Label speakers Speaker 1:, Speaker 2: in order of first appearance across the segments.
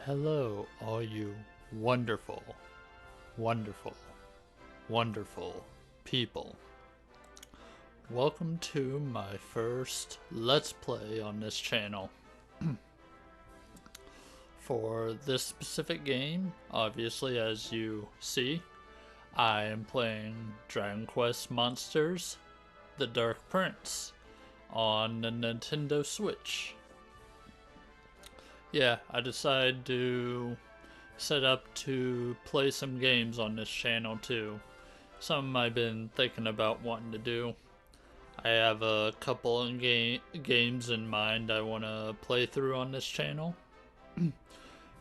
Speaker 1: Hello, all you wonderful, wonderful, wonderful people. Welcome to my first Let's Play on this channel. For this specific game, obviously as you see, I am playing Dragon Quest Monsters: The Dark Prince on the Nintendo Switch. Yeah, I decided to set up to play some games on this channel too. Something I've been thinking about wanting to do. I have a couple of games in mind I want to play through on this channel.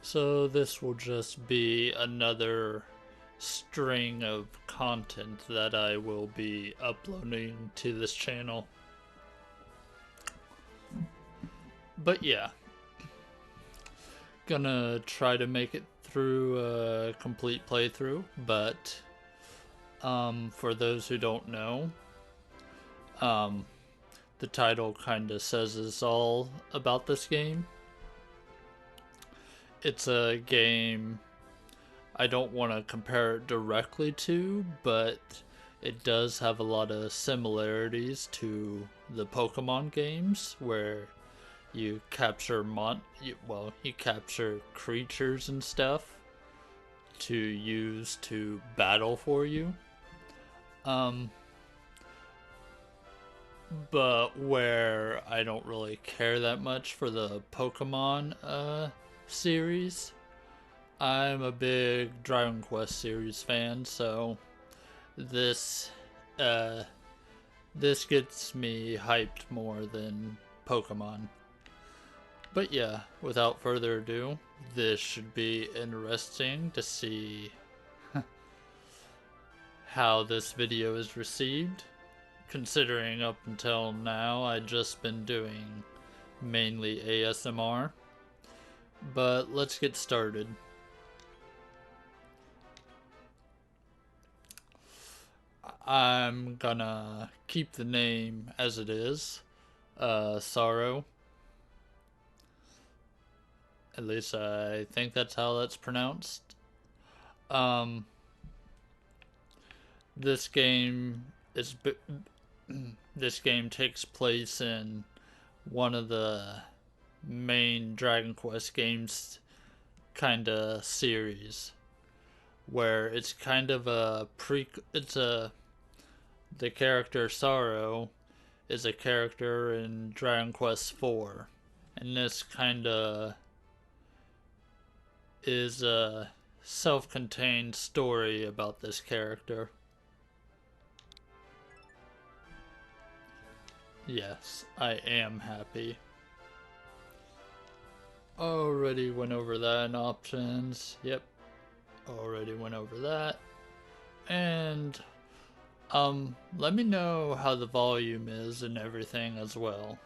Speaker 1: So this will just be another string of content that I will be uploading to this channel. But yeah, gonna try to make it through a complete playthrough, but for those who don't know, the title kind of says us all about this game. It's a game I don't want to compare it directly to, but it does have a lot of similarities to the Pokemon games where you capture you capture creatures and stuff to use to battle for you. But where I don't really care that much for the Pokemon series, I'm a big Dragon Quest series fan, so this uh, this gets me hyped more than Pokemon. But yeah, without further ado, this should be interesting to see how this video is received, considering up until now I've just been doing mainly ASMR. But let's get started. I'm gonna keep the name as it is, Sorrow. At least I think that's how that's pronounced. Um, this game is this game takes place in one of the main Dragon Quest games kind of series, where it's kind of a the character Sorrow is a character in Dragon Quest 4, and this kind of is a self-contained story about this character. Yes, I am happy. Already went over that in options. Yep, already went over that. And let me know how the volume is and everything as well.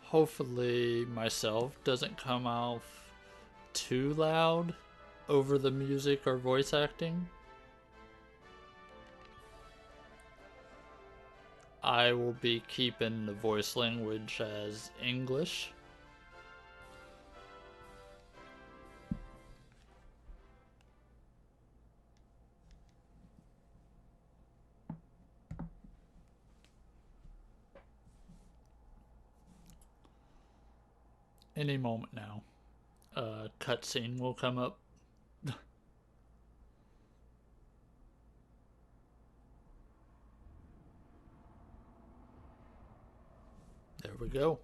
Speaker 1: Hopefully myself doesn't come off too loud over the music or voice acting. I will be keeping the voice language as English. Any moment now, a cutscene will come up. There we go.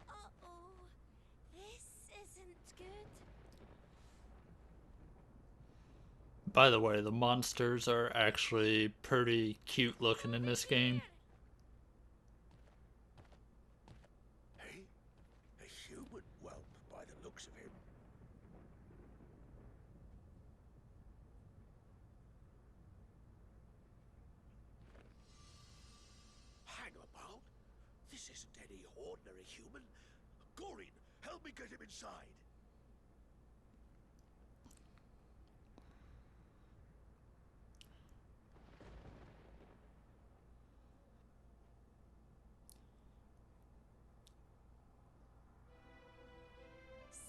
Speaker 2: Uh-oh, this isn't good.
Speaker 1: By the way, the monsters are actually pretty cute looking in this game.
Speaker 3: Hey, a human whelp by the looks of him. Hang about. This isn't any ordinary human. Gorin, help me get him inside.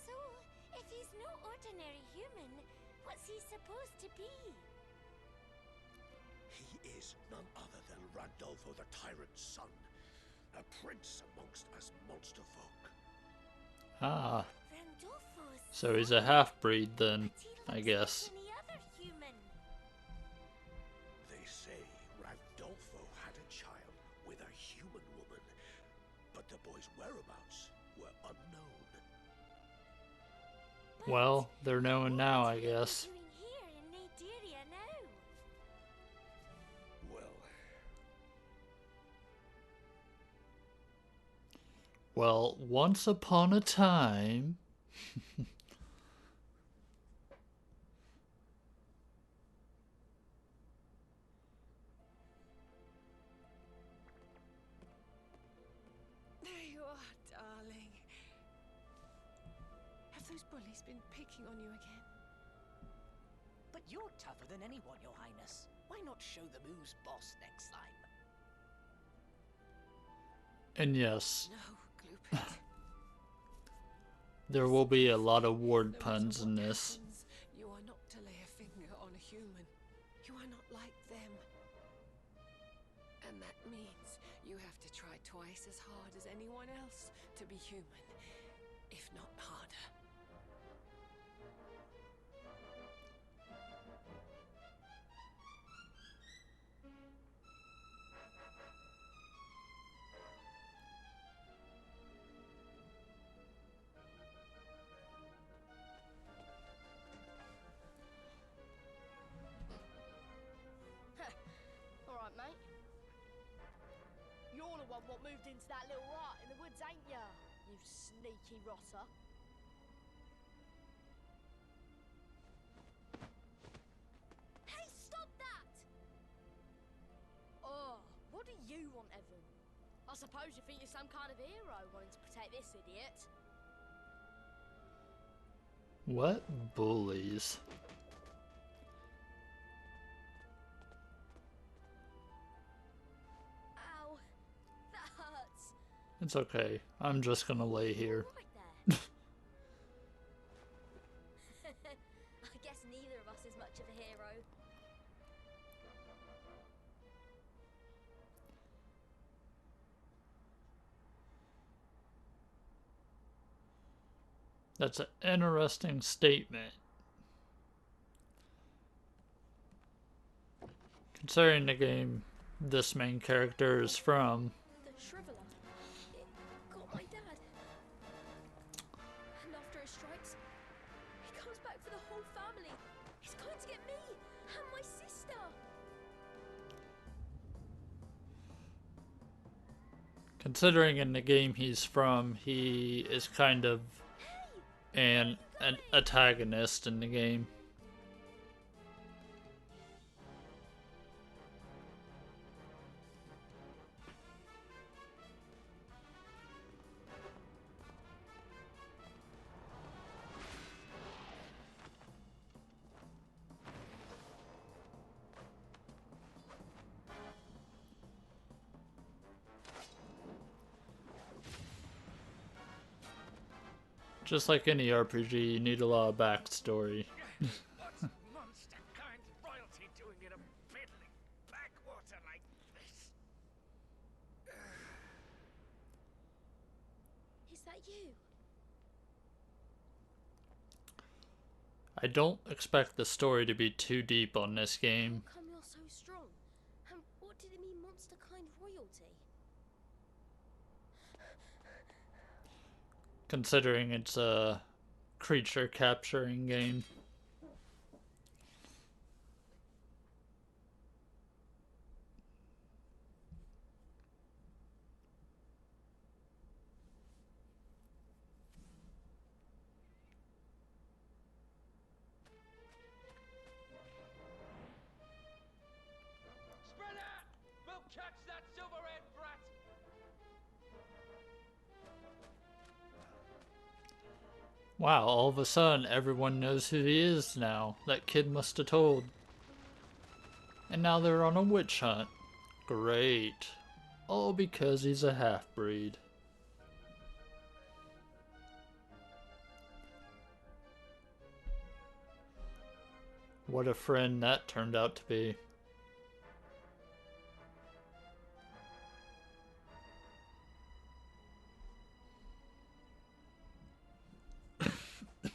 Speaker 2: So, if he's no ordinary human, what's he supposed to be?
Speaker 3: He is none other than Randolfo the Tyrant's son, a prince amongst us monster folk.
Speaker 1: Ah,
Speaker 2: Randolfo's
Speaker 1: so he's a half-breed then,
Speaker 2: but he
Speaker 1: I
Speaker 2: looks
Speaker 1: guess.
Speaker 2: like any other human.
Speaker 3: They say Randolfo had a child with a human woman, but the boy's whereabouts were unknown.
Speaker 1: Well, they're known now, I
Speaker 2: What would he be
Speaker 1: guess.
Speaker 2: doing here in Naderia now?
Speaker 1: Well, once upon a time...
Speaker 4: There you are, darling. Have those bullies been picking on you again?
Speaker 5: But you're tougher than anyone, Your Highness. Why not show them who's boss next time?
Speaker 1: And yes,
Speaker 4: No, Gloopit.
Speaker 1: there will be a lot of word
Speaker 4: No
Speaker 1: puns
Speaker 4: matter
Speaker 1: in
Speaker 4: what
Speaker 1: this.
Speaker 4: happens, you are not to lay a finger on a human. You are not like them. And that means you have to try twice as hard as anyone else to be human, if not harder.
Speaker 6: Alright, mate. You're the one what moved into that little hut in the woods, ain't ya? You sneaky rotter.
Speaker 2: Hey, stop that!
Speaker 6: Oh, what do you want, Evan? I suppose you think you're some kind of hero wanting to protect this idiot.
Speaker 1: What bullies?
Speaker 2: Ow, that hurts.
Speaker 1: It's okay. I'm just gonna lay here.
Speaker 2: Right there. I guess neither of us is much of a hero.
Speaker 1: That's an interesting statement. Considering the game this main character is from,
Speaker 6: The Shriveler. It got my dad. And after it strikes, he comes back for the whole family. He's going to get me and my sister.
Speaker 1: considering in the game he's from, he is kind of an antagonist in the game. Just like any RPG, you need a lot of backstory.
Speaker 7: What's monster kind royalty doing in a piddling backwater like this?
Speaker 6: Is that you?
Speaker 1: I don't expect the story to be too deep on this game.
Speaker 6: How come you're so strong? And what did it mean, monster kind royalty?
Speaker 1: Considering it's a creature capturing game.
Speaker 7: Spread out! We'll catch that silver-haired brat!
Speaker 1: Wow, all of a sudden everyone knows who he is now. That kid must have told. And now they're on a witch hunt. Great. All because he's a half-breed. What a friend that turned out to be.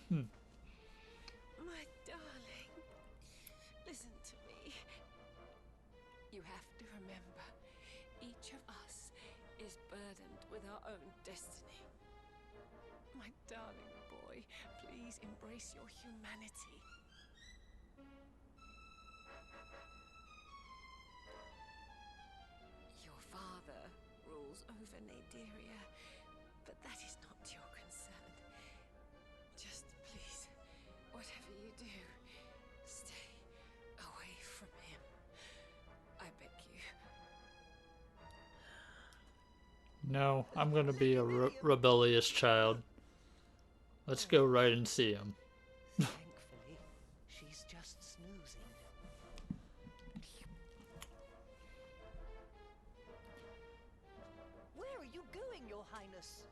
Speaker 4: My darling, listen to me. You have to remember, each of us is burdened with our own destiny. My darling boy, please embrace your humanity. Your father rules over Naderia, but that is not your concern. Just please, whatever you do, stay away from him. I beg you.
Speaker 1: No, I'm gonna be a rebellious child. Let's go right and see him.
Speaker 5: Thankfully, she's just snoozing. Where are you going, Your Highness?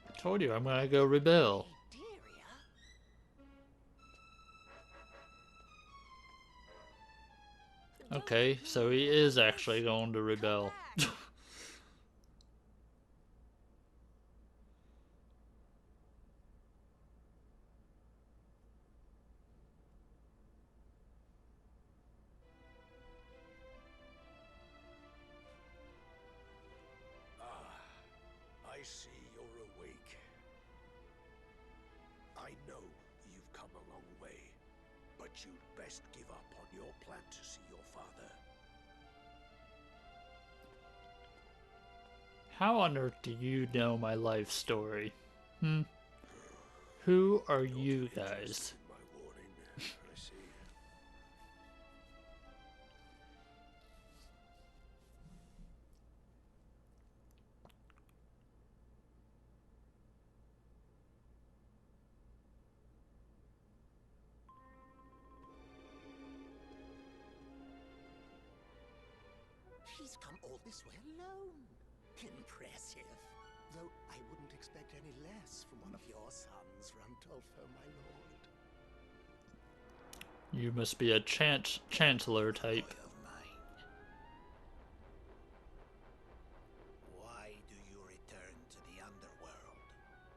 Speaker 1: I told you I'm gonna go rebel.
Speaker 5: Naderia?
Speaker 1: Okay, so he is actually going to rebel.
Speaker 3: I see you're awake. I know you've come a long way, but you'd best give up on your plan to see your father.
Speaker 1: How on earth do you know my life story? Who are you guys?
Speaker 3: My warning, I see.
Speaker 8: She's come all this way alone. Impressive. Though I wouldn't expect any less from one of your sons, Rantolfo, my lord.
Speaker 1: You must be a chancellor type.
Speaker 8: Boy of mine. Why do you return to the underworld,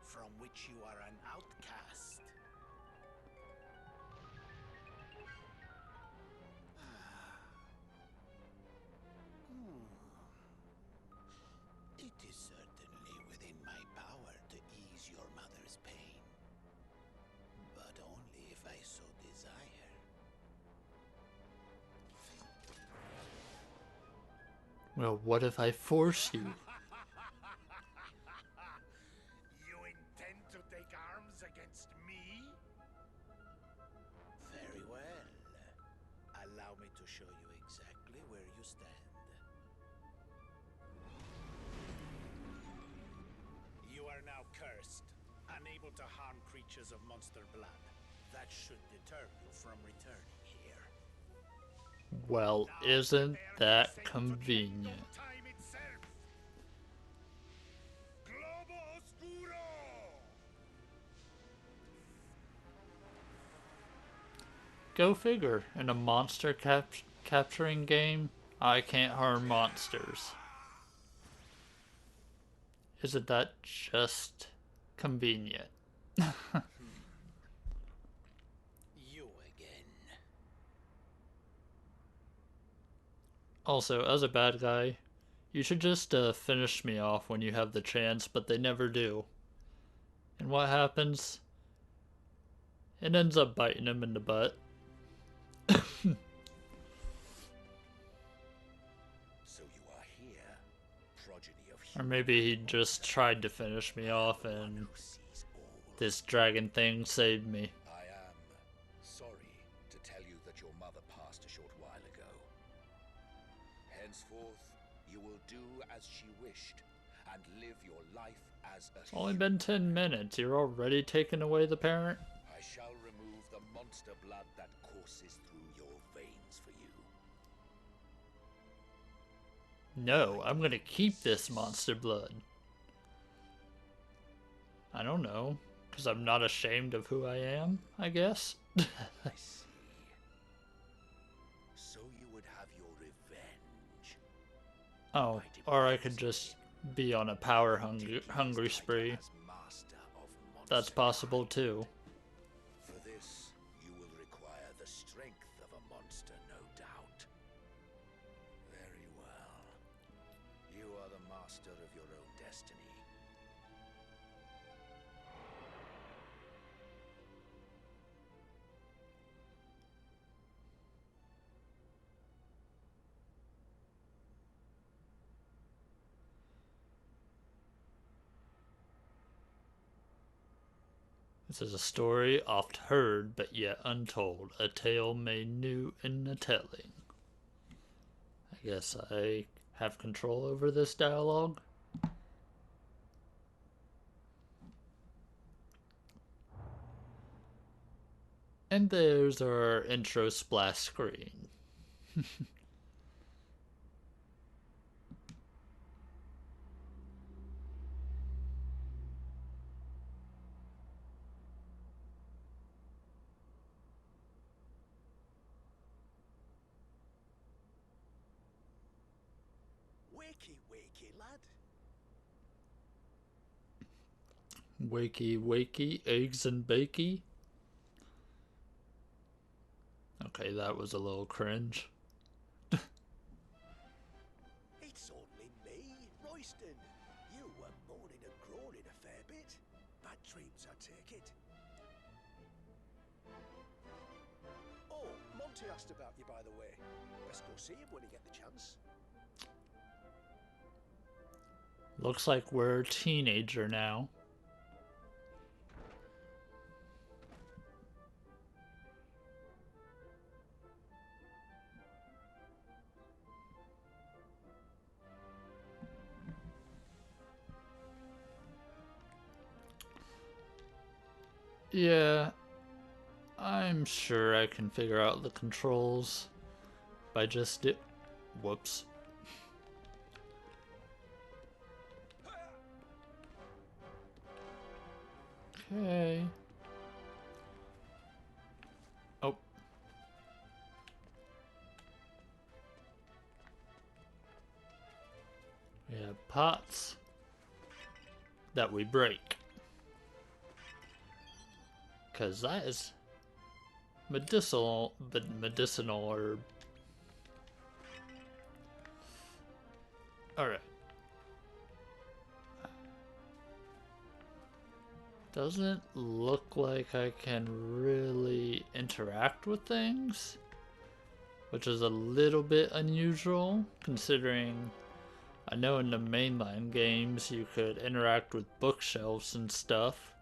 Speaker 8: from which you are an outcast? It is certainly within my power to ease your mother's pain, but only if I so desire.
Speaker 1: Well, what if I force you?
Speaker 7: You intend to take arms against me?
Speaker 8: Very well. Allow me to show you exactly where you stand. You are now cursed, unable to harm creatures of monster blood. That should deter you from returning here.
Speaker 1: Well, isn't that convenient?
Speaker 7: Time itself. Globo Oscuro!
Speaker 1: Go figure. In a monster capturing game, I can't harm monsters. Isn't that just convenient?
Speaker 8: You again.
Speaker 1: Also, as a bad guy, you should just finish me off when you have the chance, but they never do. And what happens? It ends up biting him in the butt.
Speaker 3: So you are here, progeny of
Speaker 1: Or maybe he just tried to finish me off and
Speaker 3: who sees all.
Speaker 1: this dragon thing saved me.
Speaker 3: I am sorry to tell you that your mother passed a short while ago. Henceforth, you will do as she wished, and live your life as a
Speaker 1: It's only been 10 minutes. You're already taking away the parent?
Speaker 3: I shall remove the monster blood that courses through your veins for you.
Speaker 1: No, I'm gonna keep this monster blood. I don't know, because I'm not ashamed of who I am, I guess.
Speaker 3: I see. So you would have your revenge.
Speaker 1: Oh, or I could just be on a power hungry spree.
Speaker 3: As master of
Speaker 1: That's possible too.
Speaker 3: For this, you will require the strength of a monster, no doubt. Very well. You are the master of your own destiny.
Speaker 1: This is a story oft heard but yet untold, a tale made new in the telling. I guess I have control over this dialogue. And there's our intro splash screen.
Speaker 8: Wakey, wakey, lad.
Speaker 1: Wakey, wakey, eggs and bakey. Okay, that was a little cringe.
Speaker 8: It's only me, Royston. You were moaning and groaning a fair bit. Bad dreams, I take it. Oh, Monty asked about you, by the way. Let's go see him when you get the chance.
Speaker 1: Looks like we're a teenager now. Yeah, I'm sure I can figure out the controls by just whoops. Okay. Oh. We have pots that we break. Because that is medicinal herb. Alright. Doesn't look like I can really interact with things, which is a little bit unusual considering I know in the mainline games you could interact with bookshelves and stuff.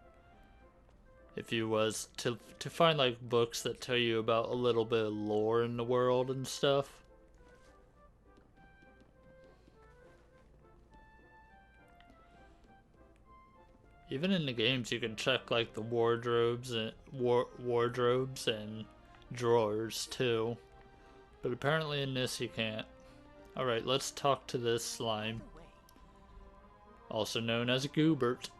Speaker 1: If you was to find like books that tell you about a little bit of lore in the world and stuff. Even in the games you can check like the wardrobes and drawers too. But apparently in this you can't. Alright, let's talk to this slime. Also known as Goobert.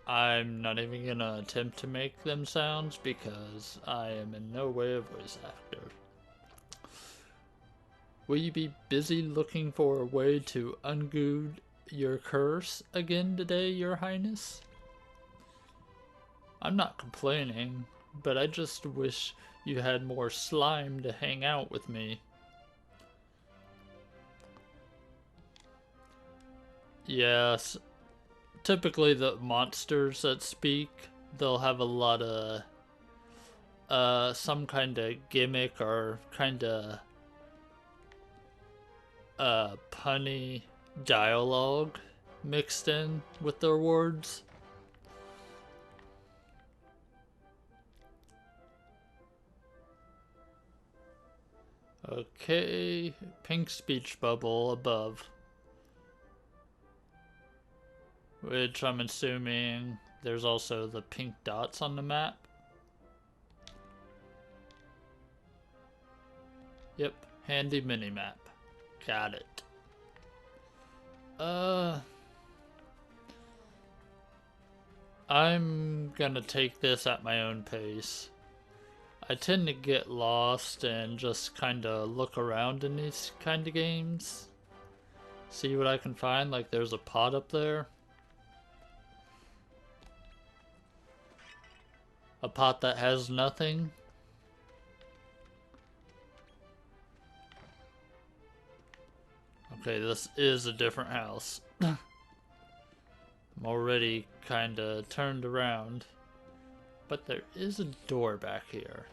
Speaker 1: I'm not even gonna attempt to make them sounds because I am in no way a voice actor. Will you be busy looking for a way to ungoo your curse again today, Your Highness? I'm not complaining, but I just wish you had more slime to hang out with me. Yes, typically the monsters that speak, they'll have a lot of some kind of gimmick or kind of punny dialogue mixed in with their words. Okay, pink speech bubble above. which I'm assuming there's also the pink dots on the map. Yep, handy mini-map. Got it. I'm gonna take this at my own pace. I tend to get lost and just kinda look around in these kind of games. See what I can find, like there's a pot up there. A pot that has nothing. Okay, this is a different house. I'm already kinda turned around. But there is a door back here.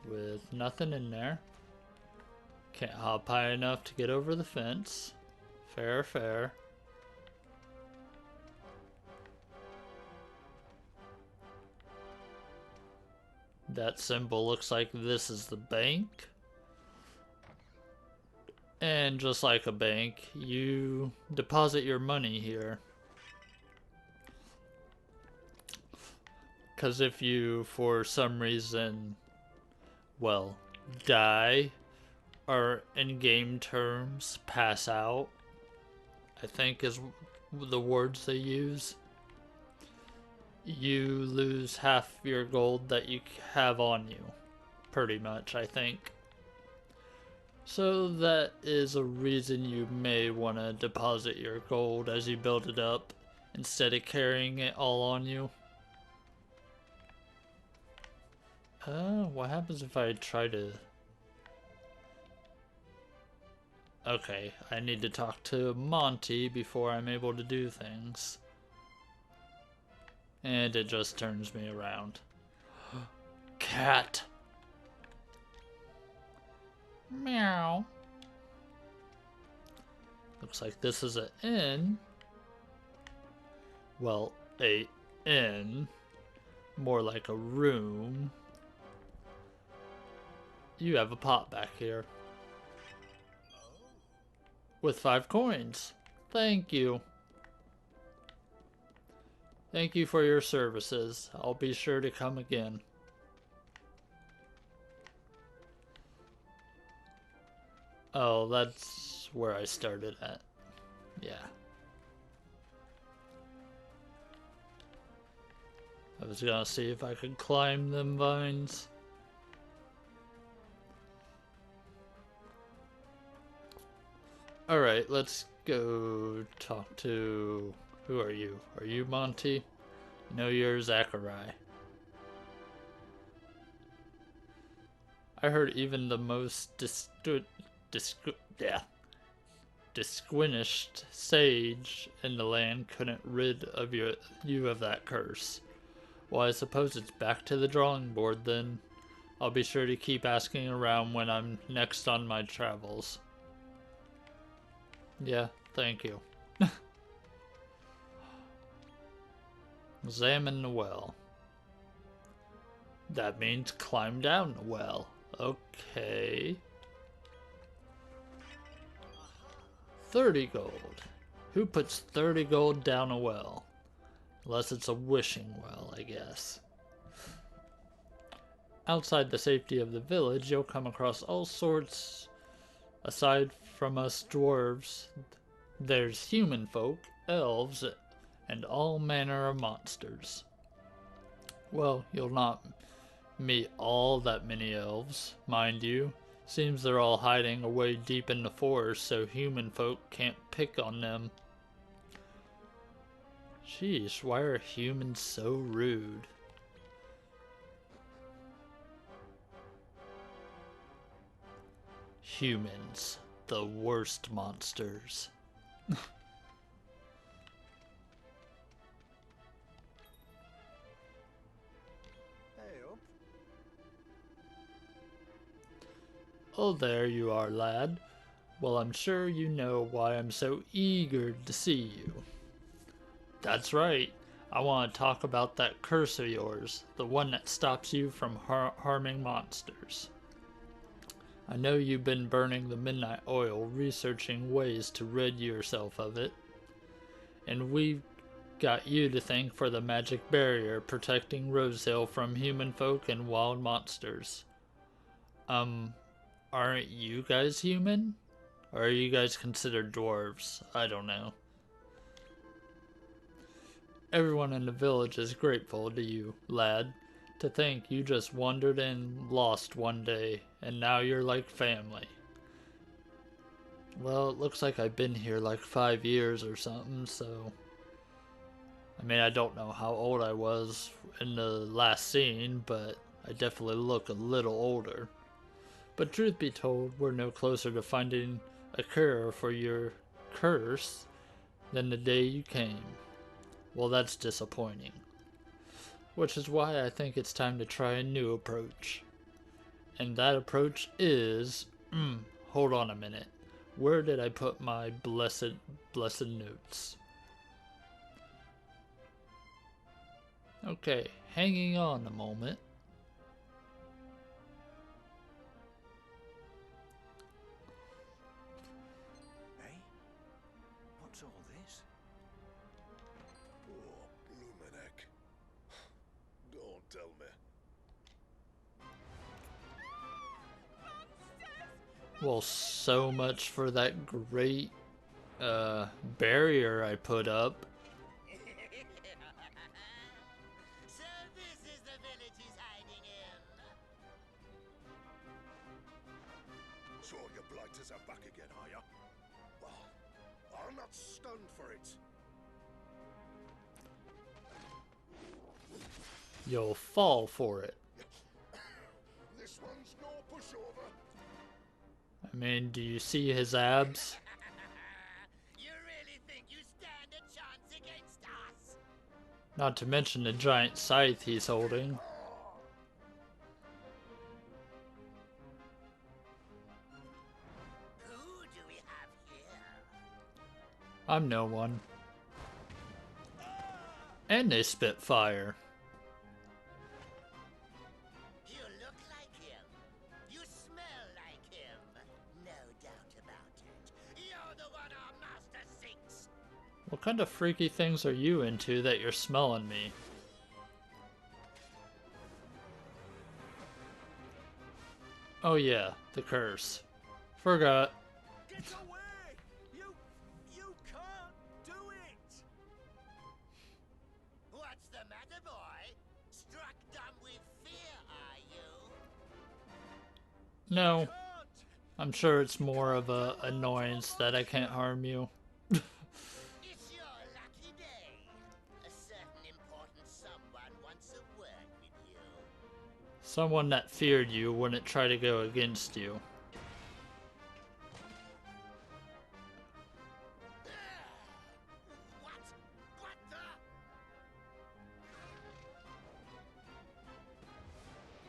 Speaker 1: With nothing in there. Can't hop high enough to get over the fence. Fair, fair. That symbol looks like this is the bank. And just like a bank, you deposit your money here. Because if you, for some reason, well, die, or in game terms, pass out, I think is the words they use, you lose half your gold that you have on you. Pretty much, I think. So that is a reason you may want to deposit your gold as you build it up, instead of carrying it all on you. What happens if I try to... Okay, I need to talk to Monty before I'm able to do things. And it just turns me around. Cat! Meow. Looks like this is an inn. Well, a inn. More like a room. You have a pot back here. With 5 coins. Thank you. Thank you for your services. I'll be sure to come again. Oh, that's where I started at. Yeah. I was gonna see if I could climb them vines. Alright, let's go talk to... Who are you? Are you Monty? No, you're Zachary. I heard even the most distinguished sage in the land couldn't rid of you of that curse. Well, I suppose it's back to the drawing board then. I'll be sure to keep asking around when I'm next on my travels. Yeah, thank you. Examine the well. That means climb down the well. Okay. 30 gold. Who puts 30 gold down a well? Unless it's a wishing well, I guess. Outside the safety of the village, you'll come across all sorts. Aside from us dwarves, there's human folk, elves, and all manner of monsters. Well, you'll not meet all that many elves, mind you. Seems they're all hiding away deep in the forest, so human folk can't pick on them. Sheesh, why are humans so rude? Humans, the worst monsters. Oh, there you are, lad. Well, I'm sure you know why I'm so eager to see you. That's right. I want to talk about that curse of yours, the one that stops you from harming monsters. I know you've been burning the midnight oil, researching ways to rid yourself of it. And we've got you to thank for the magic barrier protecting Rosehill from human folk and wild monsters. Aren't you guys human? Or are you guys considered dwarves? I don't know. Everyone in the village is grateful to you, lad. To think you just wandered and lost one day, and now you're like family. Well, it looks like I've been here like 5 years or something, so... I mean, I don't know how old I was in the last scene, but I definitely look a little older. But truth be told, we're no closer to finding a cure for your curse than the day you came. Well, that's disappointing. Which is why I think it's time to try a new approach. And that approach is... hold on a minute. Where did I put my blessed notes? Okay, hanging on a moment.
Speaker 3: Hey? What's all this?
Speaker 9: Oh, bloomin' heck. Don't tell me.
Speaker 1: Well, so much for that great barrier I put up.
Speaker 8: So this is the village he's hiding in.
Speaker 9: So your blighters are back again, are ya? Well, I'm not stunned for it.
Speaker 1: You'll fall for it.
Speaker 9: This one's no pushover.
Speaker 1: I mean, do you see his abs?
Speaker 8: You really think you stand a chance against us?
Speaker 1: Not to mention the giant scythe he's holding.
Speaker 8: Who do we have here?
Speaker 1: I'm no one. And they spit fire.
Speaker 8: You look like him. You smell like him. No doubt about it. You're the one our master seeks.
Speaker 1: What kind of freaky things are you into that you're smelling me? Oh yeah, the curse. Forgot.
Speaker 7: Get away! You can't do it!
Speaker 8: What's the matter, boy? Struck dumb with fear, are you?
Speaker 1: No,
Speaker 7: Can't!
Speaker 1: I'm sure it's more of a annoyance that I can't harm you.
Speaker 8: It's your lucky day. A certain important someone wants a word with you.
Speaker 1: Someone that feared you wouldn't try to go against you.
Speaker 8: What? What the?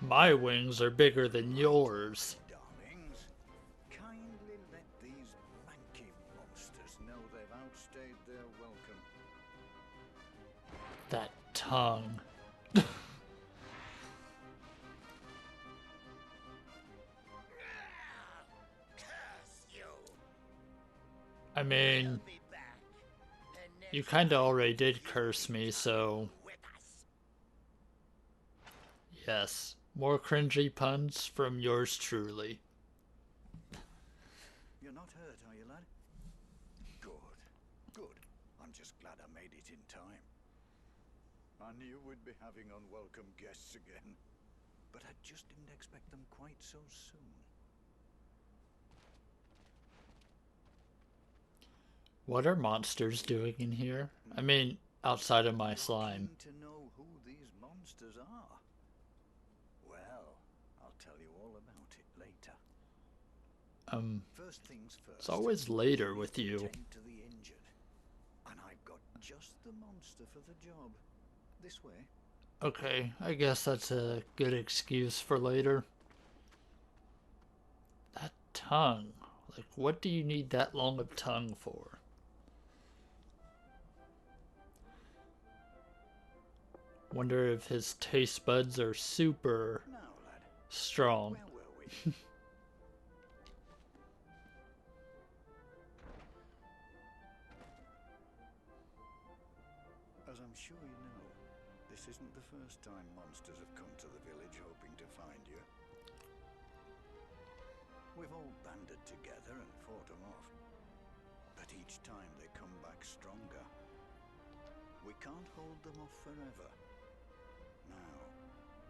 Speaker 1: My wings are bigger than yours.
Speaker 3: Darlings, kindly let these manky monsters know they've outstayed their welcome.
Speaker 1: That tongue.
Speaker 8: Curse you!
Speaker 1: I mean,
Speaker 8: We'll be back. And
Speaker 1: you
Speaker 8: next
Speaker 1: kinda
Speaker 8: time
Speaker 1: already did
Speaker 8: you
Speaker 1: curse me, so
Speaker 8: with us.
Speaker 1: yes. More cringy puns from yours truly.
Speaker 3: You're not hurt, are you, lad? Good. Good. I'm just glad I made it in time. I knew we'd be having unwelcome guests again, but I just didn't expect them quite so soon.
Speaker 1: What are monsters doing in here? I mean, outside of my
Speaker 3: You're
Speaker 1: slime.
Speaker 3: keen to know who these monsters are? Well, I'll tell you all about it later. First things first.
Speaker 1: It's always later
Speaker 3: we
Speaker 1: with
Speaker 3: need to
Speaker 1: you.
Speaker 3: tend to the injured, and I've got just the monster for the job. This way.
Speaker 1: Okay, I guess that's a good excuse for later. That tongue. Like, what do you need that long of tongue for? Wonder if his taste buds are super
Speaker 3: Now, lad,
Speaker 1: strong.
Speaker 3: where were we? time monsters have come to the village hoping to find you. We've all banded together and fought them off. But each time they come back stronger. We can't hold them off forever. Now,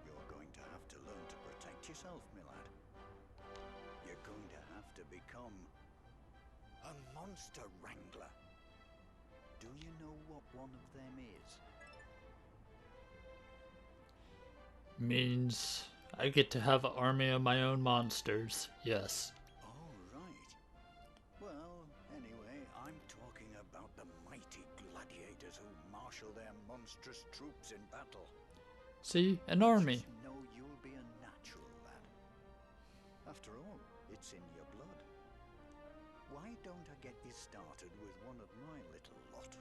Speaker 3: you're going to have to learn to protect yourself, my lad. You're going to have to become a monster wrangler. Do you know what one of them is?
Speaker 1: Means I get to have an army of my own monsters. Yes.
Speaker 3: All right. Well, anyway, I'm talking about the mighty gladiators who marshal their monstrous troops in battle.
Speaker 1: See, an army.
Speaker 3: Just know you'll be a natural, lad. After all, it's in your blood. Why don't I get you started with one of my little lot?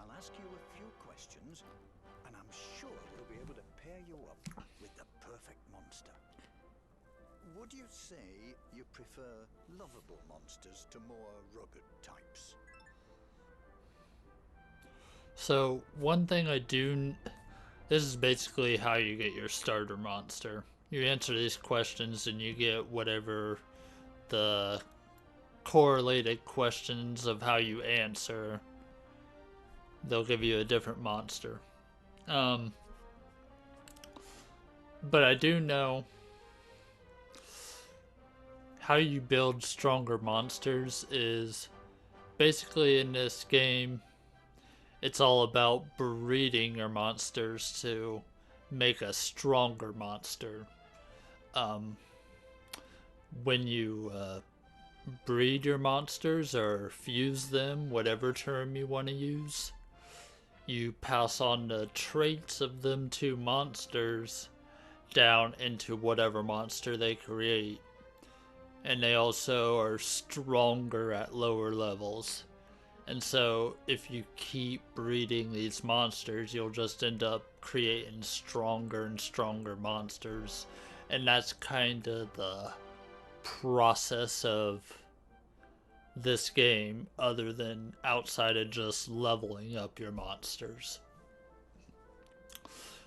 Speaker 3: I'll ask you a few questions, and I'm sure we'll be able to pair you up with the perfect monster. Would you say you prefer lovable monsters to more rugged types?
Speaker 1: So, one thing I do... This is basically how you get your starter monster. You answer these questions and you get whatever the correlated questions of how you answer. They'll give you a different monster. But I do know how you build stronger monsters is basically in this game, it's all about breeding your monsters to make a stronger monster. When you breed your monsters or fuse them, whatever term you want to use, you pass on the traits of them two monsters down into whatever monster they create. And they also are stronger at lower levels. And so if you keep breeding these monsters, you'll just end up creating stronger and stronger monsters. And that's kind of the process of this game, other than outside of just leveling up your monsters.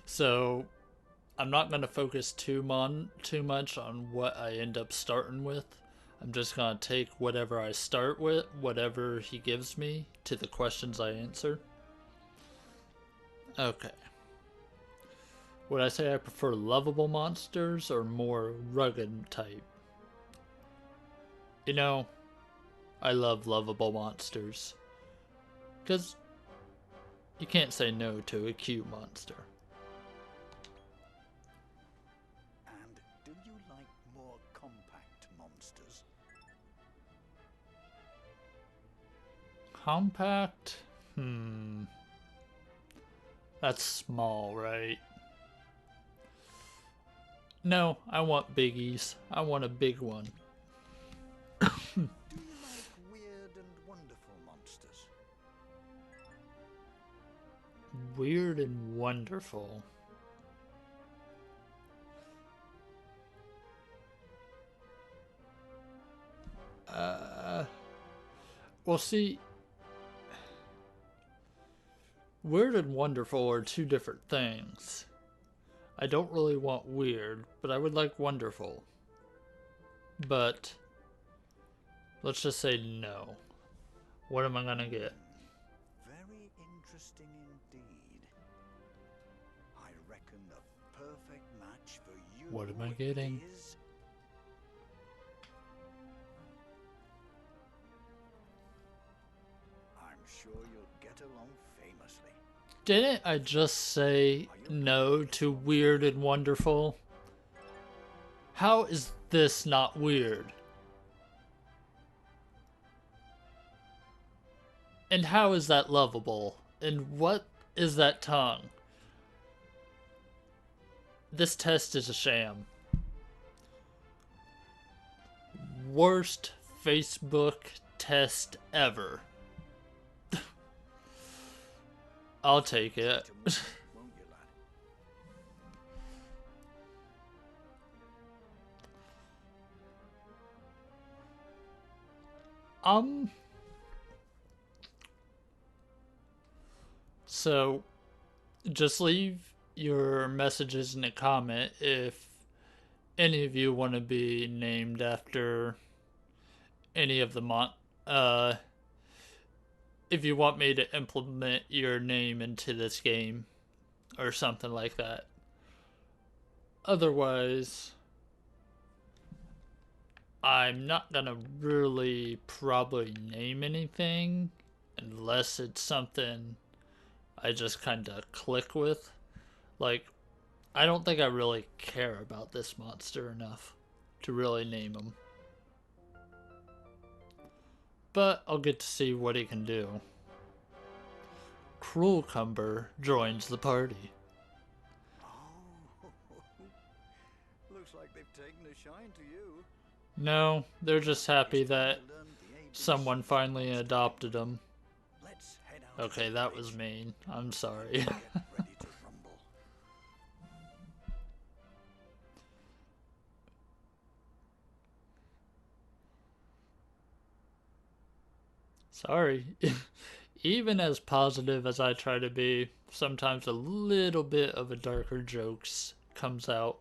Speaker 1: So I'm not going to focus too much on what I end up starting with. I'm just going to take whatever I start with, whatever he gives me, to the questions I answer. Okay. Would I say I prefer lovable monsters or more rugged type? You know, I love lovable monsters. Because you can't say no to a cute monster.
Speaker 3: And do you like more compact monsters?
Speaker 1: Compact? That's small, right? No, I want biggies. I want a big one.
Speaker 3: Do you like weird and wonderful monsters?
Speaker 1: Weird and wonderful. Well, see, weird and wonderful are two different things. I don't really want weird, but I would like wonderful. But let's just say no. What am I gonna get?
Speaker 3: Very interesting indeed. I reckon the perfect match for you.
Speaker 1: What am I getting?
Speaker 3: Is... I'm sure you'll get along famously.
Speaker 1: Didn't I just say no to weird and wonderful? How is this not weird? And how is that lovable? And what is that tongue? This test is a sham. Worst Facebook test ever. I'll take it.
Speaker 3: Won't you, lad?
Speaker 1: So just leave your messages in a comment if any of you want to be named after any of the if you want me to implement your name into this game or something like that. Otherwise, I'm not gonna really probably name anything unless it's something I just kinda click with. Like, I don't think I really care about this monster enough to really name him. But I'll get to see what he can do. Cruelcumber joins the party.
Speaker 3: Oh, looks like they've taken a shine to you.
Speaker 1: No, they're just happy that someone finally adopted him.
Speaker 3: Let's head out.
Speaker 1: Okay, that was mean. I'm sorry.
Speaker 3: Get ready to rumble.
Speaker 1: Sorry. Even as positive as I try to be, sometimes a little bit of a darker jokes comes out.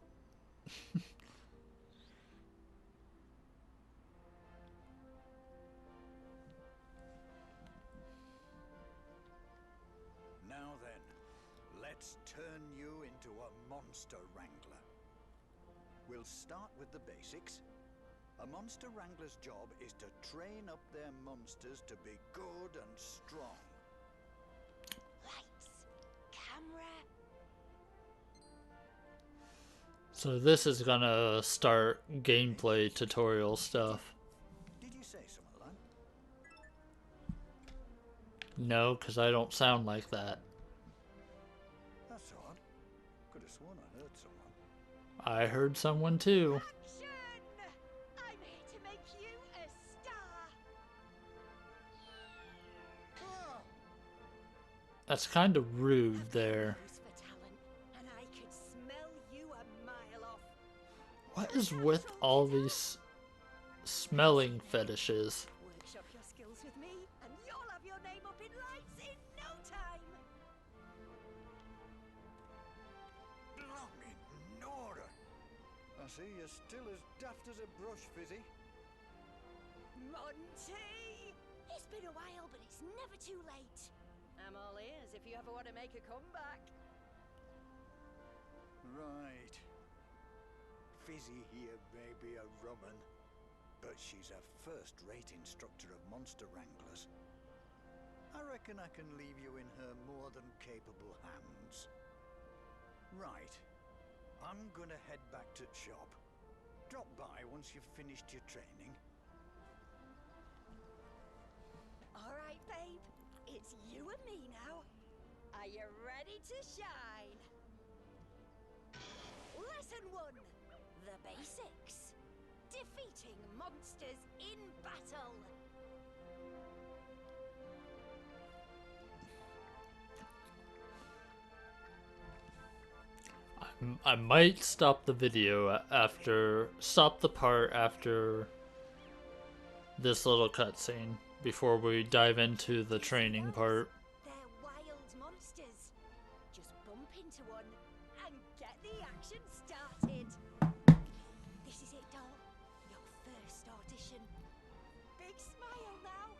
Speaker 3: Now then, let's turn you into a monster wrangler. We'll start with the basics. A monster wrangler's job is to train up their monsters to be good and strong.
Speaker 2: Lights, camera.
Speaker 1: So this is gonna start gameplay tutorial stuff.
Speaker 3: Did you say so, Milan?
Speaker 1: No, because I don't sound like that.
Speaker 3: That's odd. Could have sworn I heard someone.
Speaker 1: I heard someone too.
Speaker 2: Action! I'm here to make you a star.
Speaker 1: That's kind of rude there.
Speaker 2: Nose for talent, and I could smell you a mile off.
Speaker 1: What is with all these smelling fetishes?
Speaker 2: Workshop your skills with me, and you'll have your name up in lights in no time.
Speaker 3: Blimey, Nora! I see you're still as daft as a brush, Fizzy.
Speaker 2: Monty! It's been a while, but it's never too late. I'm all ears if you ever want to make a comeback.
Speaker 3: Right. Fizzy here may be a rumman, but she's a first-rate instructor of monster wranglers. I reckon I can leave you in her more than capable hands. Right. I'm gonna head back to shop. Drop by once you've finished your training.
Speaker 2: All right, babe. It's you and me now. Are you ready to shine? Lesson 1. The basics. Defeating monsters in battle.
Speaker 1: I might stop the video stop the part after this little cutscene before we dive into the training part.
Speaker 2: They're wild monsters. Just bump into one and get the action started. This is it, doll. Your first audition. Big smile now.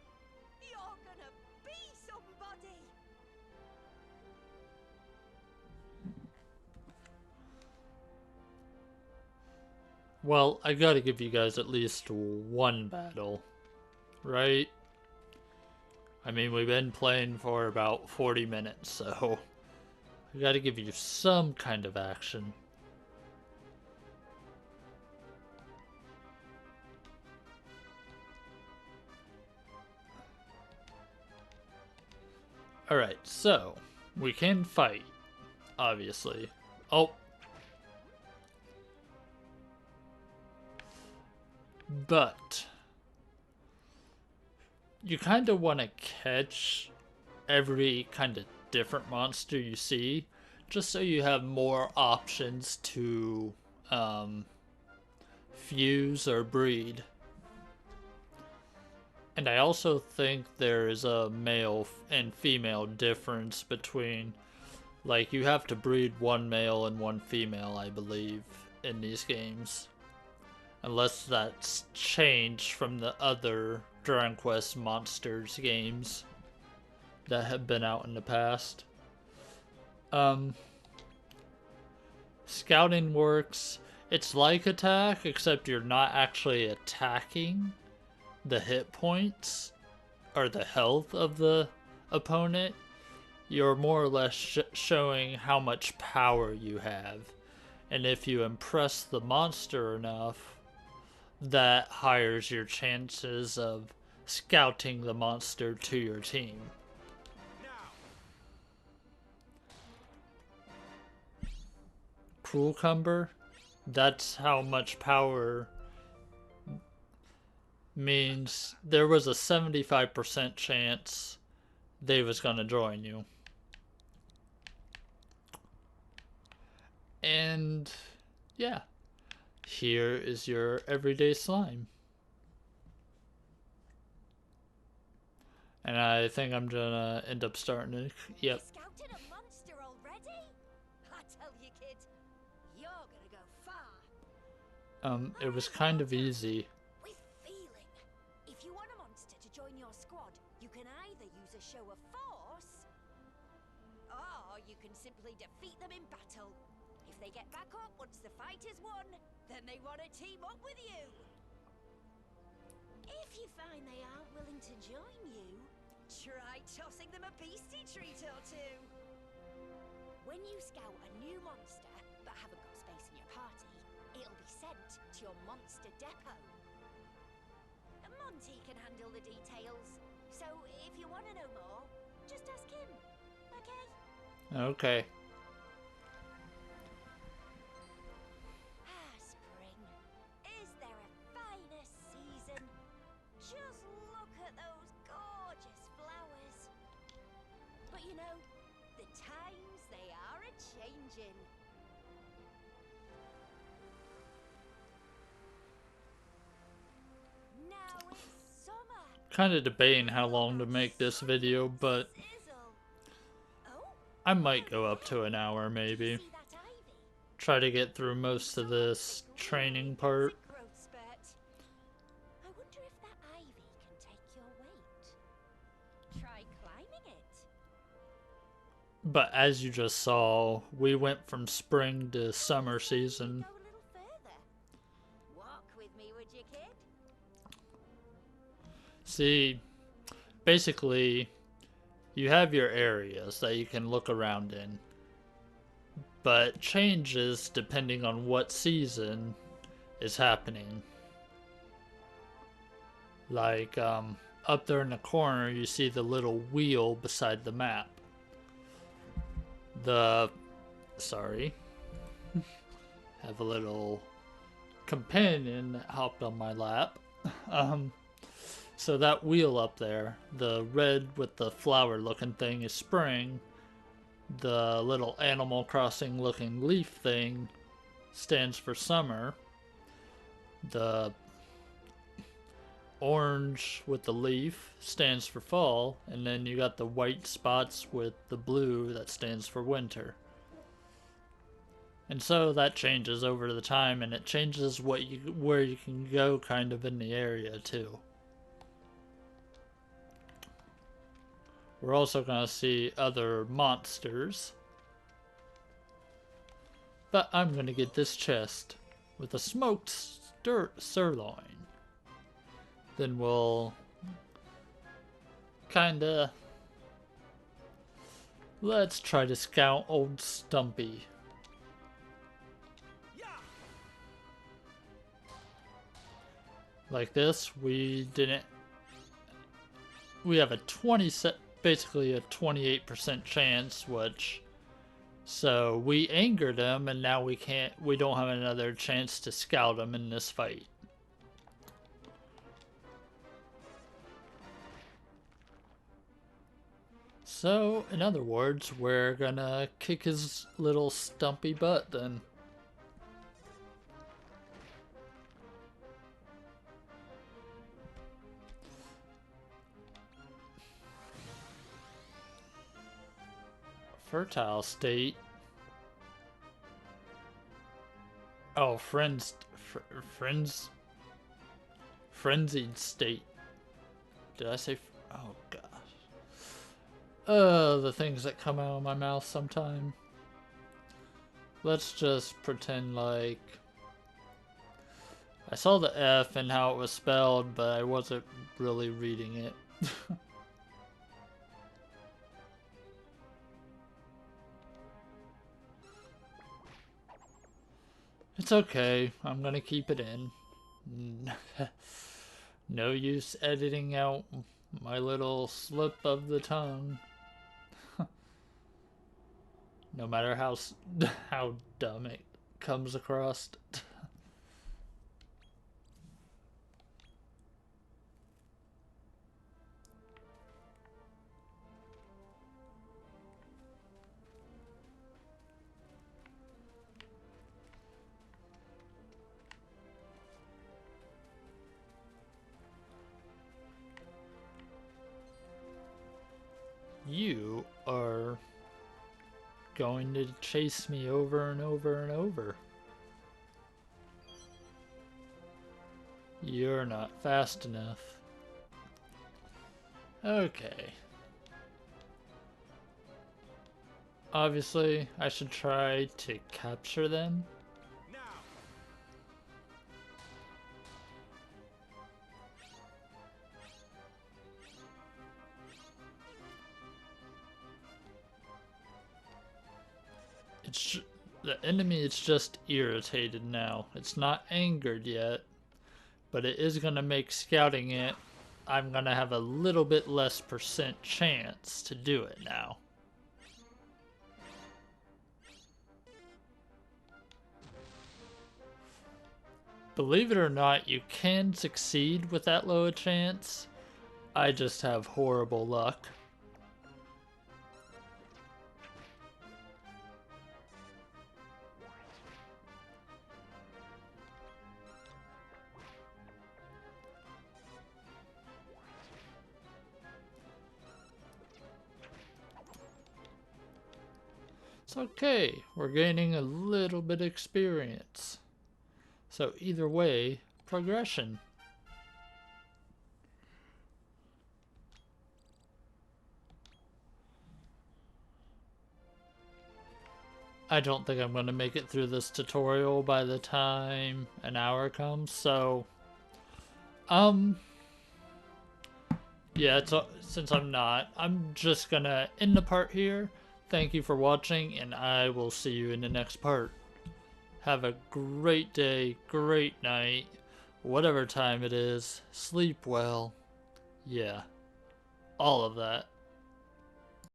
Speaker 2: You're gonna be somebody.
Speaker 1: Well, I gotta give you guys at least one battle, right? I mean, we've been playing for about 40 minutes, so I gotta give you some kind of action. Alright, so we can fight, obviously. Oh. But you kind of want to catch every kind of different monster you see, just so you have more options to fuse or breed. And I also think there is a male and female difference between Like, you have to breed one male and one female, I believe, in these games. Unless that's changed from the other Dragon Quest Monsters games that have been out in the past. Scouting works. It's like attack, except you're not actually attacking the hit points or the health of the opponent. You're more or less showing how much power you have. And if you impress the monster enough, that higher your chances of scouting the monster to your team. Cruelcumber, that's how much power means there was a 75% chance they was gonna join you. And yeah, here is your everyday slime. And I think I'm gonna end up starting it. Yep.
Speaker 2: Scouting a monster already? I tell you, kid, you're gonna go far.
Speaker 1: It was kind of easy.
Speaker 2: With feeling. If you want a monster to join your squad, you can either use a show of force, or you can simply defeat them in battle. If they get back up once the fight is won, then they want to team up with you. If you find they aren't willing to join you, try tossing them a beastie treat or two. When you scout a new monster but haven't got space in your party, it'll be sent to your monster depot. Monty can handle the details, so if you want to know more, just ask him, okay?
Speaker 1: Okay.
Speaker 2: Spring. Is there a finer season? Just look at those gorgeous flowers. But you know, the times they are a-changing. Now it's summer.
Speaker 1: Kind of debating how long to make this video, but I might go up to an hour maybe. Try to get through most of this training part.
Speaker 2: I wonder if that ivy can take your weight. Try climbing it.
Speaker 1: But as you just saw, we went from spring to summer season.
Speaker 2: Go a little further. Walk with me, would you, kid?
Speaker 1: See, basically, you have your areas that you can look around in. But changes depending on what season is happening. Like, up there in the corner, you see the little wheel beside the map. Sorry. Have a little companion that hopped on my lap. So that wheel up there, the red with the flower looking thing is spring. The little Animal Crossing looking leaf thing stands for summer. The orange with the leaf stands for fall, and then you got the white spots with the blue that stands for winter. And so that changes over the time, and it changes where you can go kind of in the area too. We're also going to see other monsters. But I'm going to get this chest with a smoked sirloin. Then we'll kinda... Let's try to scout old Stumpy. Like this, we have a basically a 28% chance, which, so we angered him, and now we don't have another chance to scout him in this fight. So, in other words, we're gonna kick his little stumpy butt then. Fertile state. Oh, frenzied state. Did I say? Oh gosh. The things that come out of my mouth sometime. Let's just pretend like I saw the F and how it was spelled, but I wasn't really reading it. It's okay. I'm gonna keep it in. No use editing out my little slip of the tongue. No matter how dumb it comes across. You are going to chase me over and over and over. You're not fast enough. Okay. Obviously, I should try to capture them. The enemy is just irritated now. It's not angered yet, but it is going to make scouting it. I'm going to have a little bit less % chance to do it now. Believe it or not, you can succeed with that low a chance. I just have horrible luck. It's okay, we're gaining a little bit of experience. So either way, progression. I don't think I'm going to make it through this tutorial by the time an hour comes, so yeah, since I'm not, I'm just gonna end the part here. Thank you for watching, and I will see you in the next part. Have a great day, great night, whatever time it is. Sleep well. Yeah, all of that.